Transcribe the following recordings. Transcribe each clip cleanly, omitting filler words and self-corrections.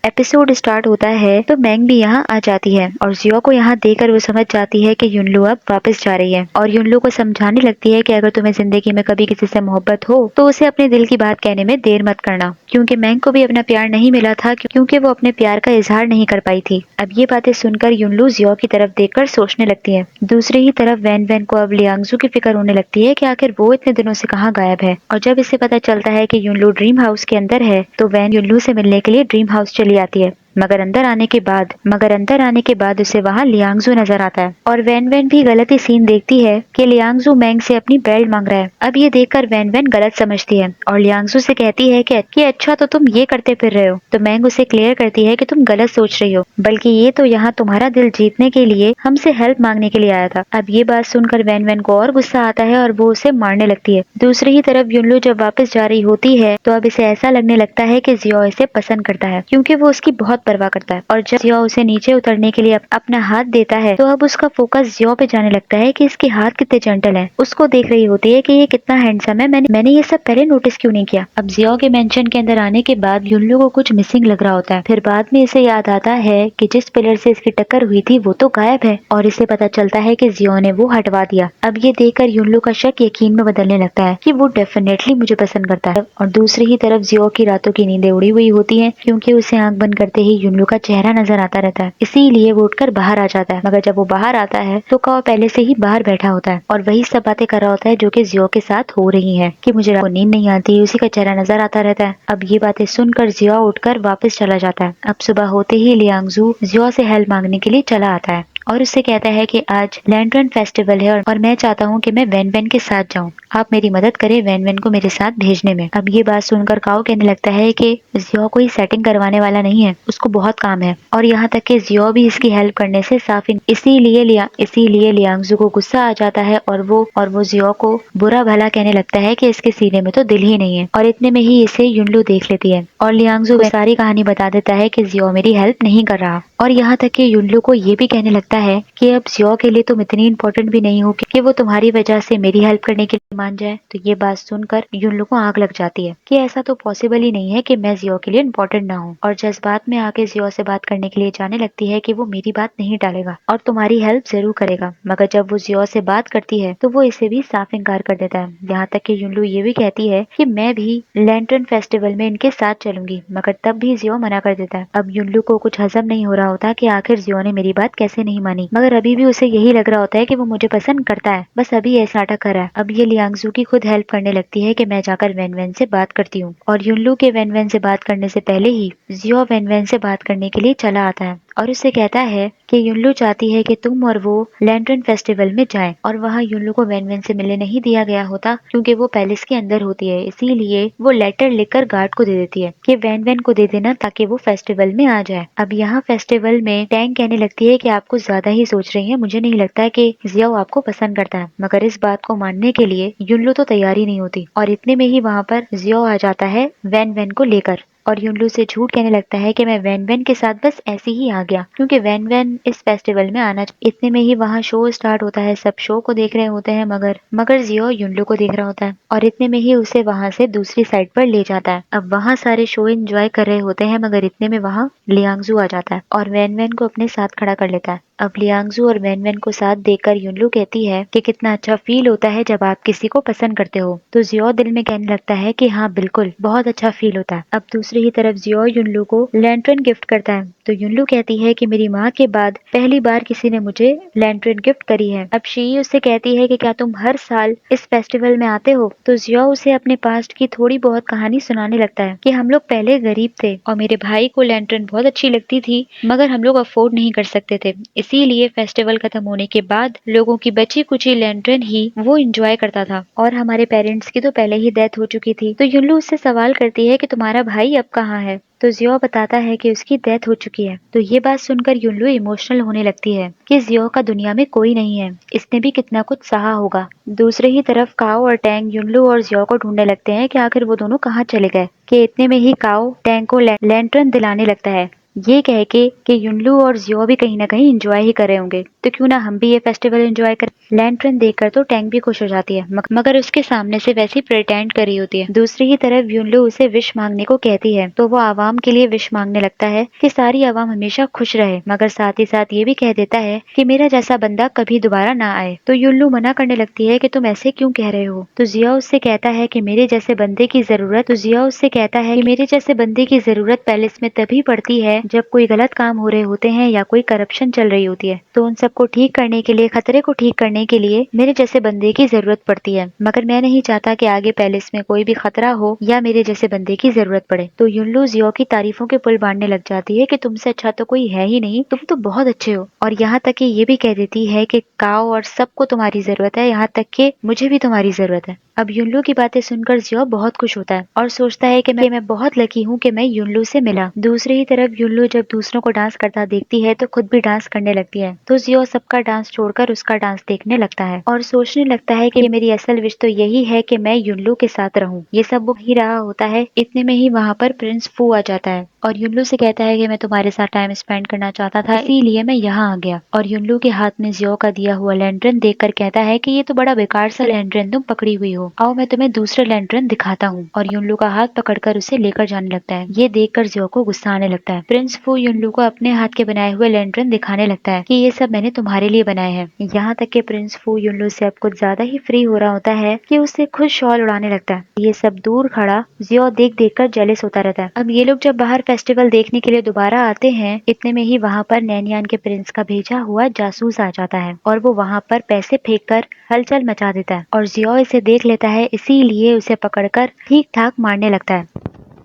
Episode start होता है तो मैंग भी यहाँ आ जाती है और जियो को यहाँ देखकर वो समझ जाती है कि युनलू अब वापस जा रही है और युनलू को समझाने लगती है कि अगर तुम्हें जिंदगी में कभी किसी से मोहब्बत हो तो उसे अपने दिल की बात कहने में देर मत करना, क्योंकि मैंग को भी अपना प्यार नहीं मिला था क्योंकि वो अपने प्यार का इजहार नहीं कर पाई थी। अब ये बातें सुनकर युनलू जियो की तरफ देखकर सोचने लगती है। दूसरी ही तरफ वैन वैन को अब लियांगजू की फिक्र होने लगती है कि आखिर वो इतने दिनों से कहाँ गायब है। और जब इसे पता चलता है कि युनलू ड्रीम हाउस के अंदर है तो वैन युनलू से मिलने के लिए ड्रीम हाउस चली आती है। मगर अंदर आने के बाद उसे वहाँ लियांगजू नजर आता है और वैन वैन भी गलत ही सीन देखती है कि लियांगजू मैंग से अपनी बेल्ट मांग रहा है। अब ये देखकर वैन वैन गलत समझती है और लियांगजू से कहती है कि अच्छा तो तुम ये करते फिर रहे हो। तो मैंग उसे क्लियर करती है कि तुम गलत सोच रही हो, बल्कि ये तो यहाँ तुम्हारा दिल जीतने के लिए हमसे हेल्प मांगने के लिए आया था। अब ये बात सुनकर वैन वैन को और गुस्सा आता है और वो उसे मारने लगती है। दूसरी ही तरफ युनलू जब वापस जा रही होती है तो अब इसे ऐसा लगने लगता है कि जियो इसे पसंद करता है, क्योंकि वो उसकी बहुत परवाह करता है। और जब जियो उसे नीचे उतरने के लिए अपना हाथ देता है तो अब उसका फोकस जियो पे जाने लगता है कि इसके हाथ कितने जेंटल हैं। उसको देख रही होती है कि ये कितना हैंडसम है, मैंने ये सब पहले नोटिस क्यों नहीं किया। अब जियो के मेंशन के अंदर आने के बाद युनलू को कुछ मिसिंग लग रहा होता है। फिर बाद में इसे याद आता है कि जिस पिलर से इसकी टक्कर हुई थी वो तो गायब है और इसे पता चलता है कि जियो ने वो हटवा दिया। अब ये देखकर युनलू का शक यकीन में बदलने लगता है कि वो डेफिनेटली मुझे पसंद करता है। और दूसरी ही तरफ जियो की रातों की नींदें उड़ी हुई होती है, क्योंकि उसे आंख बंद करते ही युनलू का चेहरा नजर आता रहता है। इसीलिए वो उठकर बाहर आ जाता है। मगर जब वो बाहर आता है तो काओ पहले से ही बाहर बैठा होता है और वही सब बातें कर रहा होता है जो कि जियो के साथ हो रही है कि मुझे रात को नींद नहीं आती, उसी का चेहरा नजर आता रहता है। अब ये बातें सुनकर जियो उठकर वापस चला जाता है। अब सुबह होते ही लियांगजू जियो से हेल्प मांगने के लिए चला आता है और उससे कहता है कि आज लैंटर्न फेस्टिवल है और मैं चाहता हूँ कि मैं वैन वैन के साथ जाऊँ। आप मेरी मदद करें वैन वैन को मेरे साथ भेजने में। अब ये बात सुनकर काओ कहने लगता है कि जियो कोई सेटिंग करवाने वाला नहीं है, उसको बहुत काम है और यहाँ तक कि जियो भी इसकी हेल्प करने से साफ इसीलिए लियांगजू को गुस्सा आ जाता है और वो जियो को बुरा भला कहने लगता है कि इसके सीने में तो दिल ही नहीं है। और इतने में ही इसे युनलू देख लेती है और लियांगजू को सारी कहानी बता देता है कि जियो मेरी हेल्प नहीं कर रहा। और यहाँ तक कि युनलू को ये भी कहने लगता है कि अब जियो के लिए तुम इतनी इंपॉर्टेंट भी नहीं हो कि वो तुम्हारी वजह से मेरी हेल्प करने के लिए मान जाए। तो ये बात सुनकर युनलू को आग लग जाती है कि ऐसा तो पॉसिबल ही नहीं है कि मैं जियो के लिए इंपॉर्टेंट ना हूँ। और जज्बात में आके जियो से बात करने के लिए जाने लगती है कि वो मेरी बात नहीं टालेगा और तुम्हारी हेल्प जरूर करेगा। मगर जब वो जियो से बात करती है तो वो इसे भी साफ इनकार कर देता है। यहाँ तक कि युनलू ये भी कहती है कि मैं भी लैंटर्न फेस्टिवल में इनके साथ चलूंगी, मगर तब भी जियो मना कर देता है। अब युनलू को कुछ हजम नहीं हो रहा होता कि आखिर जियो ने मेरी बात कैसे नहीं मानी, मगर अभी भी उसे यही लग रहा होता है कि वो मुझे पसंद करता है, बस अभी ऐसा नाटक कर रहा है। अब ये लियांगजू की खुद हेल्प करने लगती है कि मैं जाकर वैन वैन से बात करती हूँ और युनलू के वैन वैन से बात करने से पहले ही जियो वैन वैन से बात करने के लिए चला आता है और उससे कहता है कि युनलू चाहती है कि तुम और वो लैंटर्न फेस्टिवल में जाएं। और वहाँ युनलू को वैन वैन से मिलने नहीं दिया गया होता क्योंकि वो पैलेस के अंदर होती है, इसीलिए वो लेटर लिखकर गार्ड को दे देती है कि वैन वैन को दे देना ताकि वो फेस्टिवल में आ जाए। अब यहाँ फेस्टिवल में टैंग कहने लगती है कि आप कुछ ज्यादा ही सोच रही हैं, मुझे नहीं लगता है कि जियो आपको पसंद करता है। मगर इस बात को मानने के लिए युनलू तो तैयार ही नहीं होती और इतने में ही वहाँ पर जियो आ जाता है वैन वैन को लेकर और युनलू से झूठ कहने लगता है कि मैं वैन वैन के साथ बस ऐसे ही आ गया क्योंकि वैन वैन इस फेस्टिवल में आना। इतने में ही वहाँ शो स्टार्ट होता है, सब शो को देख रहे होते हैं मगर जियो युनलू को देख रहा होता है और इतने में ही उसे वहाँ से दूसरी साइड पर ले जाता है। अब वहाँ सारे शो एंजॉय कर रहे होते हैं मगर इतने में वहाँ लियांगजू आ जाता है और वैन वैन को अपने साथ खड़ा कर लेता है। अब लियांगजू और वैन वैन को साथ देखकर युनलू कहती है कि कितना अच्छा फील होता है जब आप किसी को पसंद करते हो। तो जियो दिल में कहने लगता है कि हाँ बिल्कुल बहुत अच्छा फील होता है। अब दूसरी ही तरफ जियो युनलू को लैंटर्न गिफ्ट करता है तो युनलू कहती है कि मेरी माँ के बाद पहली बार किसी ने मुझे लैंटर्न गिफ्ट करी है। अब शी उससे कहती है कि क्या तुम हर साल इस फेस्टिवल में आते हो। तो जियो उसे अपने पास्ट की थोड़ी बहुत कहानी सुनाने लगता है कि हम लोग पहले गरीब थे और मेरे भाई को लैंटर्न बहुत अच्छी लगती थी मगर हम लोग अफोर्ड नहीं कर सकते थे, इसीलिए फेस्टिवल खत्म होने के बाद लोगों की बची कुची लैंटर्न ही वो एंजॉय करता था और हमारे पेरेंट्स की तो पहले ही डेथ हो चुकी थी। तो युनलू उससे सवाल करती है कि तुम्हारा भाई अब कहाँ है। तो जियो बताता है कि उसकी डेथ हो चुकी है। तो ये बात सुनकर युनलू इमोशनल होने लगती है कि जियो का दुनिया में कोई नहीं है, इसने भी कितना कुछ सहा होगा। दूसरी ही तरफ काओ और टैंग युनलू और जियो को ढूंढने लगते हैं कि आखिर वो दोनों कहाँ चले गए कि इतने में ही काओ टैंग को लैंटर्न दिलाने लगता है ये कह के कि युनलू और जियो भी कहीं ना कहीं एंजॉय ही कर रहे होंगे, तो क्यों ना हम भी ये फेस्टिवल एंजॉय करें। लैंटर्न देखकर तो टैंक भी खुश हो जाती है, मगर उसके सामने से वैसी प्रिटेंड कर रही होती है। दूसरी ही तरफ युनलू उसे विश मांगने को कहती है, तो वो आवाम के लिए विश मांगने लगता है कि सारी आवाम हमेशा खुश रहे, मगर साथ ही साथ ये भी कह देता है कि मेरा जैसा बंदा कभी दोबारा ना आए। तो युनलू मना करने लगती है कि तुम ऐसे क्यों कह रहे हो। तो जिया उससे कहता है कि मेरे जैसे बंदे की जरूरत तो जिया उससे कहता है कि मेरे जैसे बंदे की जरूरत पैलेस में तभी पड़ती है जब कोई गलत काम हो रहे होते हैं या कोई करप्शन चल रही होती है। तो उन सबको ठीक करने के लिए, खतरे को ठीक करने के लिए मेरे जैसे बंदे की जरूरत पड़ती है, मगर मैं नहीं चाहता कि आगे पैलेस में कोई भी खतरा हो या मेरे जैसे बंदे की जरूरत पड़े। तो युनलू जियो की तारीफों के पुल बांधने लग जाती है कि तुमसे अच्छा तो कोई है ही नहीं, तुम तो बहुत अच्छे हो। और यहाँ तक कि ये भी कह देती है कि काओ और सबको तुम्हारी जरूरत है, यहाँ तक कि मुझे भी तुम्हारी जरूरत है। अब युनलू की बातें सुनकर जियो बहुत खुश होता है और सोचता है कि मैं बहुत लकी हूँ कि मैं युनलू से मिला। दूसरी ही तरफ युनलू जब दूसरों को डांस करता देखती है तो खुद भी डांस करने लगती है। तो जियो सबका डांस छोड़कर उसका डांस देखने लगता है और सोचने लगता है कि मेरी असल विश तो यही है कि मैं युनलू के साथ रहूं। ये सब वो ही रहा होता है, इतने में ही वहाँ पर प्रिंस फू आ जाता है और युनलू से कहता है कि मैं तुम्हारे साथ टाइम स्पेंड करना चाहता था, इसीलिए मैं यहाँ आ गया। और युनलू के हाथ में जियो का दिया हुआ लैंटर्न देखकर कहता है कि ये तो बड़ा बेकार सा लैंटर्न तुम पकड़ी हुई हो, आओ मैं तुम्हें दूसरा लैंटर्न दिखाता हूँ। और युनलू का हाथ पकड़कर उसे लेकर जाने लगता है। ये देखकर जियो को गुस्सा आने लगता है। प्रिंस फू युनलू को अपने हाथ के बनाए हुए लैंटर्न दिखाने लगता है कि ये सब मैंने तुम्हारे लिए बनाए हैं। यहाँ तक कि प्रिंस फू युनलू से अब कुछ ज्यादा ही फ्री हो रहा होता है कि उससे खुद शॉल उड़ाने लगता है। ये सब दूर खड़ा जियो देख देख कर जेलस होता रहता है। अब ये लोग जब बाहर फेस्टिवल देखने के लिए दोबारा आते हैं, इतने में ही वहाँ पर नैनियान के प्रिंस का भेजा हुआ जासूस आ जाता है और वो वहाँ पर पैसे फेंक कर हलचल मचा देता है। और जियो इसे देख लेता है, इसीलिए उसे पकड़कर ठीक ठाक मारने लगता है।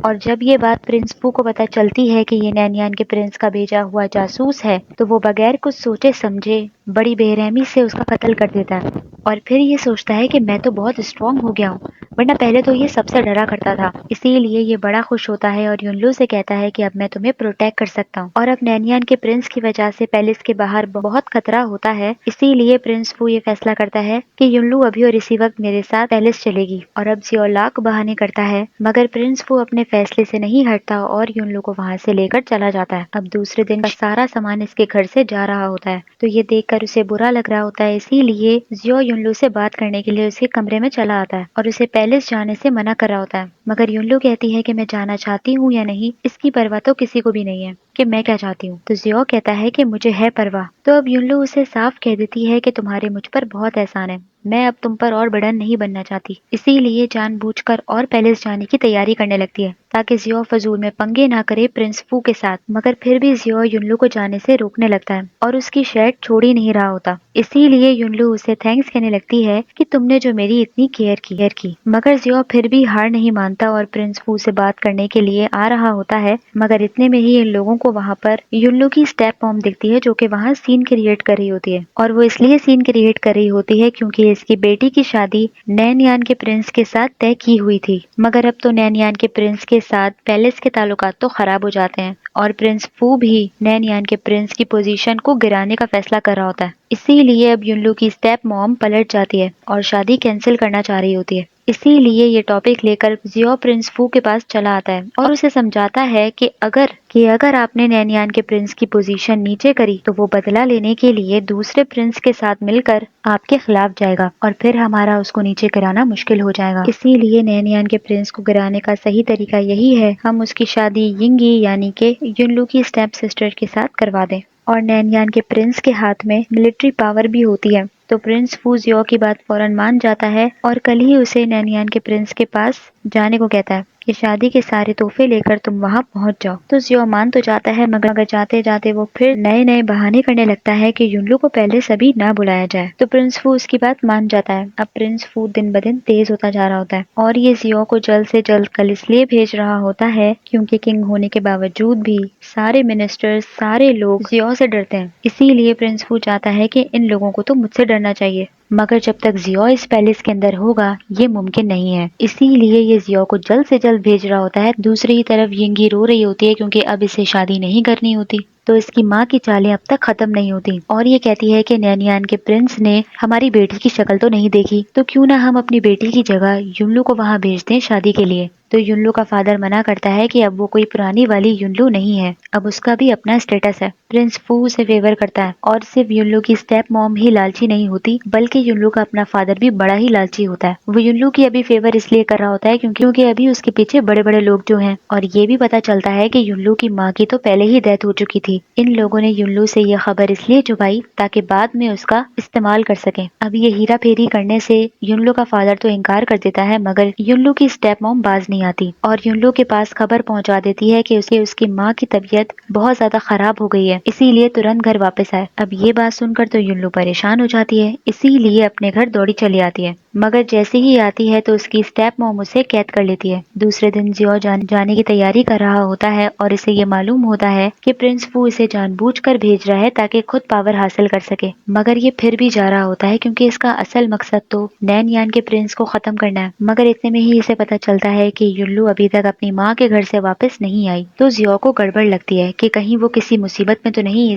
और जब ये बात प्रिंस पू को पता चलती है कि ये नैनियान के प्रिंस का भेजा हुआ जासूस है, तो वो बगैर कुछ सोचे समझे बड़ी बेरहमी से उसका कत्ल कर देता है। और फिर ये सोचता है कि मैं तो बहुत स्ट्रांग हो गया हूँ, वरना पहले तो ये सबसे डरा करता था। इसीलिए ये बड़ा खुश होता है और युनलू से कहता है कि अब मैं तुम्हें प्रोटेक्ट कर सकता हूँ। और अब नैनियान के प्रिंस की वजह से पैलेस के बाहर बहुत खतरा होता है, इसीलिए प्रिंस पू ये फैसला करता है कि युनलू अभी और इसी वक्त मेरे साथ पैलेस चलेगी। और अब जियो लाख बहाने करता है, मगर प्रिंस पू अपने फैसले से नहीं हटता और युनलू को वहां से लेकर चला जाता है। अब दूसरे दिन का सारा सामान इसके घर से जा रहा होता है, तो ये देखकर उसे बुरा लग रहा होता है। इसीलिए जियो युनलू से बात करने के लिए उसके कमरे में चला आता है और उसे पैलेस जाने से मना कर रहा होता है। मगर युनलू कहती है कि मैं जाना चाहती हूँ या नहीं इसकी परवाह तो किसी को भी नहीं है कि मैं क्या चाहती हूँ। तो जियो कहता है कि मुझे है परवाह। तो अब युनलू उसे साफ कह देती है कि तुम्हारे मुझ पर बहुत एहसान है, मैं अब तुम पर और बर्डन नहीं बनना चाहती। इसीलिए जानबूझकर और पैलेस जाने की तैयारी करने लगती है ताकि जियो फजूल में पंगे ना करे प्रिंस फू के साथ। मगर फिर भी जियो युनलू को जाने से रोकने लगता है और उसकी शर्ट छोड़ ही नहीं रहा होता। इसीलिए युनलू उसे थैंक्स कहने लगती है कि तुमने जो मेरी इतनी केयर की। मगर जियो फिर भी हार नहीं मानता और प्रिंस फू से बात करने के लिए आ रहा होता है। मगर इतने में ही इन लोगों को वहाँ पर युनलू की स्टेप मॉम दिखती है, जो कि वहाँ सीन क्रिएट कर रही होती है। और वो इसलिए सीन क्रिएट कर रही होती है क्योंकि इसकी बेटी की शादी नैनयान के प्रिंस के साथ तय की हुई थी। मगर अब तो नैनयान के प्रिंस के साथ पैलेस के ताल्लुकात तो खराब हो जाते हैं और प्रिंस फू भी नैनयान के प्रिंस की पोजीशन को गिराने का फैसला कर रहा होता है। इसीलिए अब युनलू की स्टेप मॉम पलट जाती है और शादी कैंसिल करना चाह रही होती है। इसीलिए ये टॉपिक लेकर जियो प्रिंस फू के पास चला आता है और उसे समझाता है कि अगर आपने नैनयान के प्रिंस की पोजीशन नीचे करी तो वो बदला लेने के लिए दूसरे प्रिंस के साथ मिलकर आपके खिलाफ जाएगा और फिर हमारा उसको नीचे गिराना मुश्किल हो जाएगा। इसीलिए नैनयान के प्रिंस को गिराने का सही तरीका यही है, हम उसकी शादी यिंगी यानी कि युनलू की स्टेप सिस्टर के साथ करवा दें। और नैनयान के प्रिंस के हाथ में मिलिट्री पावर भी होती है, तो प्रिंस फू जियो की बात फौरन मान जाता है और कल ही उसे नैनयान के प्रिंस के पास जाने को कहता है कि शादी के सारे तोहफे लेकर तुम वहां पहुंच जाओ। तो जियो मान तो जाता है, मगर जाते जाते वो फिर नए नए बहाने करने लगता है कि युनलू को पहले सभी ना बुलाया जाए। तो प्रिंस फू उसकी बात मान जाता है। अब प्रिंस फू दिन ब दिन तेज होता जा रहा होता है और ये जियो को जल्द से जल्द कल इसलिए भेज रहा होता है क्योंकि किंग होने के बावजूद भी सारे मिनिस्टर्स, सारे लोग जियो से डरते हैं। इसीलिए प्रिंस फू चाहता है कि इन लोगों को तो मुझसे डरना चाहिए, मगर जब तक जियो इस पैलेस के अंदर होगा ये मुमकिन नहीं है। इसीलिए ये जियो को जल्द से जल्द भेज रहा होता है। दूसरी तरफ यिंगी रो रही होती है क्योंकि अब इसे शादी नहीं करनी होती। तो इसकी माँ की चालें अब तक खत्म नहीं होती और ये कहती है कि नैनियान के प्रिंस ने हमारी बेटी की शक्ल तो नहीं देखी, तो क्यों ना हम अपनी बेटी की जगह युनलू को वहाँ भेज दें शादी के लिए। तो युनलू का फादर मना करता है कि अब वो कोई पुरानी वाली युनलू नहीं है, अब उसका भी अपना स्टेटस है। प्रिंस फू उसे फेवर करता है और सिर्फ युनलू की स्टेप मॉम ही लालची नहीं होती बल्कि युनलू का अपना फादर भी बड़ा ही लालची होता है। वो युनलू की अभी फेवर इसलिए कर रहा होता है क्योंकि अभी उसके पीछे बड़े बड़े लोग जो हैं, और ये भी पता चलता है कि युनलू की माँ की तो पहले ही डेथ हो चुकी थी। इन लोगों ने युनलू से ये खबर इसलिए छुपाई ताकि बाद में उसका इस्तेमाल कर सके। अब ये हीरा फेरी करने से युनलू का फादर तो इनकार कर देता है, मगर युनलू की स्टेप मॉम बाज नहीं आती और युनलू के पास खबर पहुंचा देती है कि उसकी माँ की तबीयत बहुत ज्यादा खराब हो गई है, इसीलिए तुरंत घर वापस आए। अब ये बात सुनकर तो युनलू परेशान हो जाती है, इसीलिए अपने घर दौड़ी चली आती है। मगर जैसे ही आती है तो उसकी स्टेप मॉम उसे कैद कर लेती है। दूसरे दिन जियो जाने की तैयारी कर रहा होता है और इसे ये मालूम होता है कि प्रिंस फू इसे जानबूझकर भेज रहा है ताकि खुद पावर हासिल कर सके, मगर ये फिर भी जा रहा होता है क्योंकि इसका असल मकसद तो नैन यान के प्रिंस को खत्म करना है। मगर इतने में ही इसे पता चलता है कि युल्लू अभी तक अपनी माँ के घर से वापस नहीं आई, तो जियो को गड़बड़ लगती है कि कहीं वो किसी मुसीबत में तो नहीं,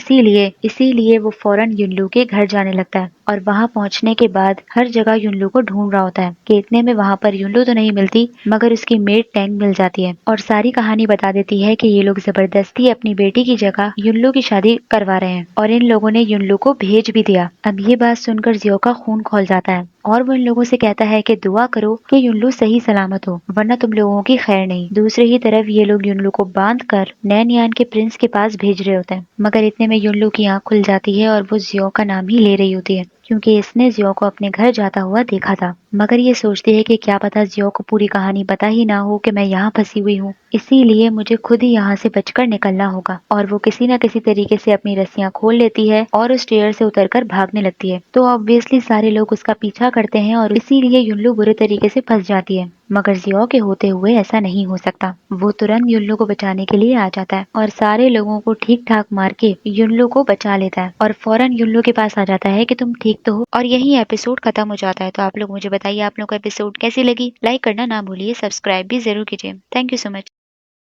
इसीलिए वो फौरन युल्लू के घर जाने लगता है और वहाँ पहुँचने के बाद हर जगह युल्लू को ढूंढ रहा होता है कि इतने में वहाँ पर युल्लू तो नहीं मिलती, मगर उसकी मेड टैंग मिल जाती है और सारी कहानी बता देती है कि ये लोग जबरदस्ती अपनी बेटी की जगह युल्लू की शादी करवा रहे हैं और इन लोगों ने युल्लू को भेज भी दिया। अब ये बात सुनकर जियो का खून खौल जाता है और वो इन लोगों से कहता है कि दुआ करो कि युल्लू सही सलामत हो, वरना तुम लोगों की खैर नहीं। दूसरी ही तरफ ये लोग युल्लू को बांध कर नैन यान के प्रिंस के पास भेज रहे होते हैं, मगर इतने में युल्लू की आंख खुल जाती है और वो जियो का नाम ही ले रही होती है क्योंकि इसने जियो को अपने घर जाता हुआ देखा था। मगर ये सोचती है कि क्या पता जियो को पूरी कहानी पता ही ना हो कि मैं यहाँ फंसी हुई हूँ, इसीलिए मुझे खुद ही यहाँ से बचकर निकलना होगा। और वो किसी न किसी तरीके से अपनी रस्सियां खोल लेती है और उस स्टेयर से उतरकर भागने लगती है। तो ऑब्वियसली सारे लोग उसका पीछा करते हैं और इसीलिए युल्लू बुरे तरीके से फंस जाती है, मगर जियो के होते हुए ऐसा नहीं हो सकता। वो तुरंत युल्लू को बचाने के लिए आ जाता है और सारे लोगों को ठीक ठाक मार के युल्लू को बचा लेता है और फौरन युल्लू के पास आ जाता है कि तुम ठीक तो हो। और यही एपिसोड खत्म हो जाता है। तो आप लोग मुझे बताइए आप लोग को एपिसोड कैसी लगी, लाइक करना ना भूलिए, सब्सक्राइब भी जरूर कीजिए। Thank you so much.